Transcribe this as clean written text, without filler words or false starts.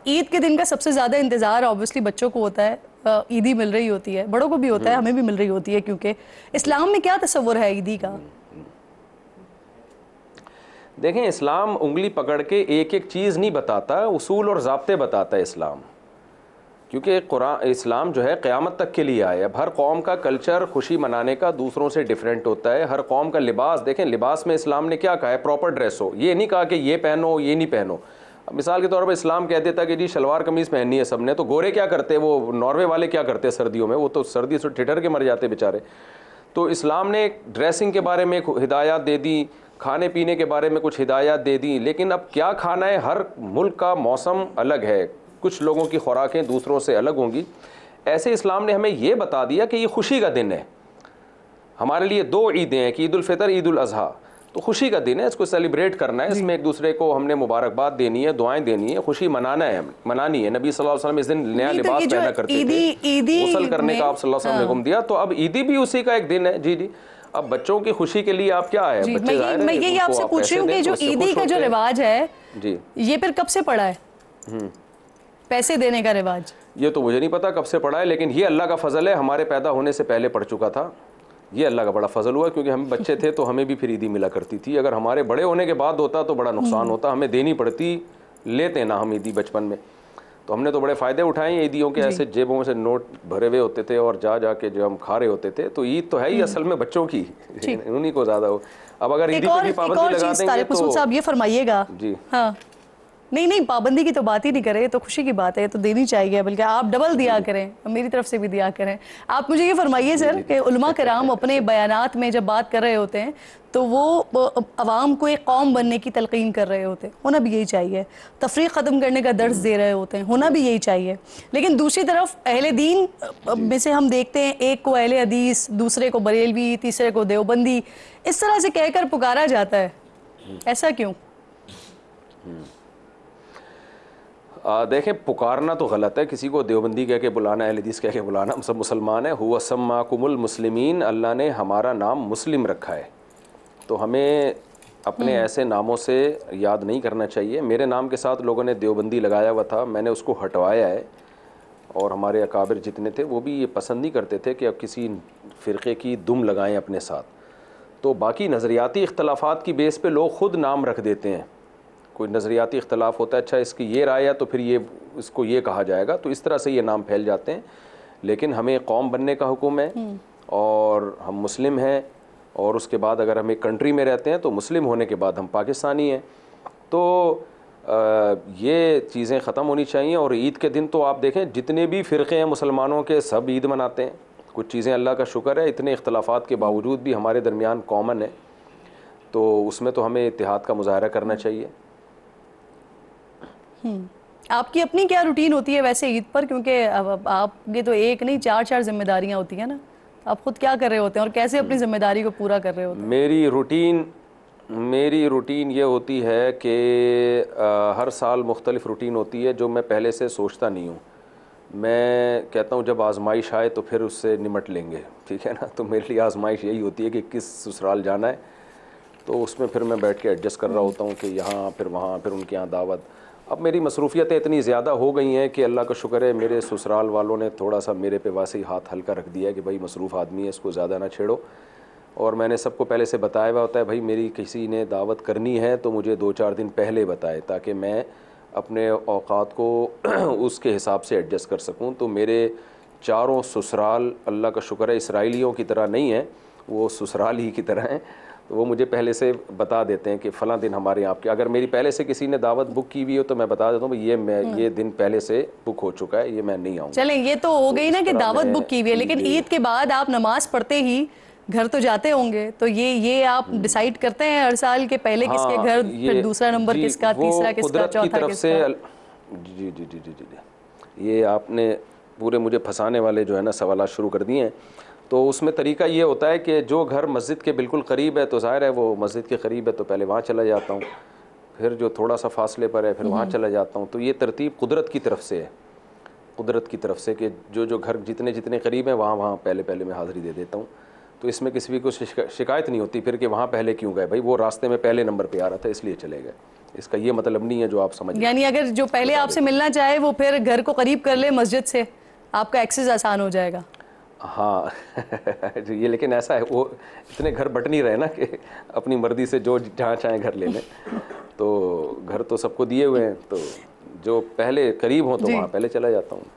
ईद के दिन का सबसे ज़्यादा इंतज़ार ऑब्वियसली बच्चों को होता है, ईदी मिल रही होती है, बड़ों को भी होता है, हमें भी मिल रही होती है, क्योंकि इस्लाम में क्या तस्वुर है ईदी का? देखें, इस्लाम उंगली पकड़ के एक एक चीज़ नहीं बताता, उसूल और ज़ाब्ते बताता है इस्लाम। क्योंकि कुरान इस्लाम जो है क़यामत तक के लिए आया। अब हर कौम का कल्चर खुशी मनाने का दूसरों से डिफरेंट होता है। हर कौम का लिबास, देखें लिबास में इस्लाम ने क्या कहा है, प्रॉपर ड्रेस हो। ये नहीं कहा कि ये पहनो ये नहीं पहनो। अब मिसाल के तौर पर इस्लाम कह देता कि जी शलवार कमीज़ पहननी है सबने, तो गोरे क्या करते, वो नॉर्वे वाले क्या करते सर्दियों में, वो तो सर्दी से ठिठर के मर जाते बेचारे। तो इस्लाम ने ड्रेसिंग के बारे में हिदायत दे दी, खाने पीने के बारे में कुछ हिदायत दे दी, लेकिन अब क्या खाना है, हर मुल्क का मौसम अलग है, कुछ लोगों की खुराकें दूसरों से अलग होंगी। ऐसे इस्लाम ने हमें यह बता दिया कि ये खुशी का दिन है। हमारे लिए दो ईदें हैं कि ईद उल फितर, ईद उल अज़हा। तो खुशी का दिन है, इसको सेलिब्रेट करना है, इसमें एक दूसरे को हमने मुबारकबाद देनी है, दुआएं देनी है, खुशी मनाना है, मनानी है। नबी सल्लल्लाहु अलैहि वसल्लम इस दिन नया लिबास पहना करते थे, गुस्ल करने का आप सल्लल्लाहु अलैहि वसल्लम ने हुक्म दिया। तो अब ईदी भी उसी का एक दिन है। जी जी। अब बच्चों की खुशी के लिए आप क्या है, बच्चे मैं यही आपसे पूछ रही हूँ कि जो ईदी का जो रिवाज है जी, ये फिर कब से पड़ा है, पैसे देने का रिवाज? ये तो मुझे नहीं पता कब से पड़ा है, लेकिन ये अल्लाह का फजल है, हमारे पैदा होने से पहले पड़ चुका था। ये अल्लाह का बड़ा फजल हुआ, क्योंकि हम बच्चे थे तो हमें भी फिर ईदी मिला करती थी। अगर हमारे बड़े होने के बाद होता तो बड़ा नुकसान होता, हमें देनी पड़ती, लेते ना हम ईदी बचपन में। तो हमने तो बड़े फ़ायदे उठाए हैं ईदियों के, ऐसे जेबों में से नोट भरे हुए होते थे और जा जा के जो हम खा रहे होते थे। तो ईद तो है ही असल में बच्चों की, उन्हीं को ज़्यादा हो। अब अगर ईदी पे भी पाबंदी लगा देंगे तो साहब ये फरमाइएगा। जी हाँ, नहीं पाबंदी की तो बात ही नहीं करें, तो खुशी की बात है, तो देनी चाहिए, बल्कि आप डबल दिया करें, मेरी तरफ से भी दिया करें। आप मुझे ये फरमाइए सर कि उलमा कराम अपने बयानात में जब बात कर रहे होते हैं तो वो अवाम को एक कौम बनने की तलकीन कर रहे होते हैं, होना भी यही चाहिए। तफरीक ख़त्म करने का दर्स दे रहे होते हैं, होना भी यही चाहिए। लेकिन दूसरी तरफ अहले दीन में से हम देखते हैं, एक को अहले हदीस, दूसरे को बरेलवी, तीसरे को देवबंदी, इस तरह से कहकर पुकारा जाता है, ऐसा क्यों? देखें, पुकारना तो गलत है, किसी को देवबंदी कह के बुलाना, अहले हदीस कह के बुलाना, हम सब मुसलमान हैं। हुवा सम्माकुमुल मुस्लिमीन, अल्लाह ने हमारा नाम मुस्लिम रखा है, तो हमें अपने ऐसे नामों से याद नहीं करना चाहिए। मेरे नाम के साथ लोगों ने देवबंदी लगाया हुआ था, मैंने उसको हटवाया है। और हमारे अकाबिर जितने थे वो भी ये पसंद नहीं करते थे कि अब किसी फ़िरक़े की दुम लगाएं अपने साथ। तो बाकी नज़रियाती इख्तलाफात की बेस पे लोग ख़ुद नाम रख देते हैं। कोई नज़रियाती इख्तलाफ होता है, अच्छा इसकी ये राय है तो फिर ये इसको ये कहा जाएगा, तो इस तरह से ये नाम फैल जाते हैं। लेकिन हमें कौम बनने का हुक्म है और हम मुस्लिम हैं, और उसके बाद अगर हम एक कंट्री में रहते हैं तो मुस्लिम होने के बाद हम पाकिस्तानी हैं। तो ये चीज़ें ख़त्म होनी चाहिए। और ईद के दिन तो आप देखें जितने भी फ़िरक़े हैं मुसलमानों के, सब ईद मनाते हैं। कुछ चीज़ें अल्लाह का शुक्र है इतने इख्तलाफात के बावजूद भी हमारे दरमियान कॉमन है, तो उसमें तो हमें इत्तिहाद का मुज़ाहरा करना चाहिए। आपकी अपनी क्या रूटीन होती है वैसे ईद पर, क्योंकि अब आपके तो एक नहीं चार जिम्मेदारियां होती हैं ना, आप खुद क्या कर रहे होते हैं और कैसे अपनी जिम्मेदारी को पूरा कर रहे होते हैं? मेरी रूटीन ये होती है कि हर साल मुख्तलिफ रूटीन होती है जो मैं पहले से सोचता नहीं हूँ। मैं कहता हूँ जब आजमाइश आए तो फिर उससे निमट लेंगे, ठीक है ना। तो मेरे लिए आजमाइश यही होती है कि किस ससुराल जाना है, तो उसमें फिर मैं बैठ के एडजस्ट कर रहा होता हूँ कि यहाँ फिर वहाँ फिर उनके यहाँ दावत। अब मेरी मसरूफ़ियतें इतनी ज़्यादा हो गई हैं कि अल्लाह का शुक्र है मेरे ससुराल वालों ने थोड़ा सा मेरे पे वैसे ही हाथ हल्का रख दिया है कि भाई मसरूफ़ आदमी है, इसको ज़्यादा ना छेड़ो। और मैंने सबको पहले से बताया हुआ होता है, भाई मेरी किसी ने दावत करनी है तो मुझे 2-4 दिन पहले बताए, ताकि मैं अपने औकात को उसके हिसाब से एडजस्ट कर सकूँ। तो मेरे चारों ससुराल अल्लाह का शुक्र है इसराइलियों की तरह नहीं है, वो ससुराल ही की तरह हैं। तो वो मुझे पहले से बता देते हैं कि फ़लाँ दिन हमारे यहाँ के, अगर मेरी पहले से किसी ने दावत बुक की हुई हो तो मैं बता देता हूँ ये दिन पहले से बुक हो चुका है, ये मैं नहीं आऊँगा। चलें, ये तो हो गई ना कि दावत बुक की हुई है, लेकिन ईद के बाद आप नमाज पढ़ते ही घर तो जाते होंगे, तो ये आप डिसाइड करते हैं हर साल के पहले किसके घर, फिर दूसरा नंबर किसका, तीसरा किसका, चौथा किसका? जी जी जी जी जी, ये आपने पूरे मुझे फंसाने वाले जो है ना सवाल शुरू कर दिए हैं। तो उसमें तरीका ये होता है कि जो घर मस्जिद के बिल्कुल करीब है तो ज़ाहिर है वो मस्जिद के करीब है तो पहले वहाँ चला जाता हूँ, फिर जो थोड़ा सा फासले पर है फिर वहाँ चला जाता हूँ। तो ये तरतीब कुदरत की तरफ से है, कुदरत की तरफ से कि जो घर जितने जितने करीब हैं वहाँ पहले मैं हाज़िरी दे देता हूँ। तो इसमें किसी को शिकायत नहीं होती फिर कि वहाँ पहले क्यों गए, भाई वो रास्ते में पहले नंबर पे आ रहा था इसलिए चले गए। इसका ये मतलब नहीं है जो आप समझ रहे हैं। यानी अगर जो पहले आपसे मिलना चाहे वो फिर घर को करीब कर ले मस्जिद से, आपका एक्सेस आसान हो जाएगा। हाँ ये लेकिन ऐसा है, वो इतने घर बट नहीं रहे ना कि अपनी मर्जी से जो जहाँ चाहे घर ले लें, तो घर तो सबको दिए हुए हैं, तो जो पहले करीब हो तो जी। वहाँ पहले चला जाता हूँ।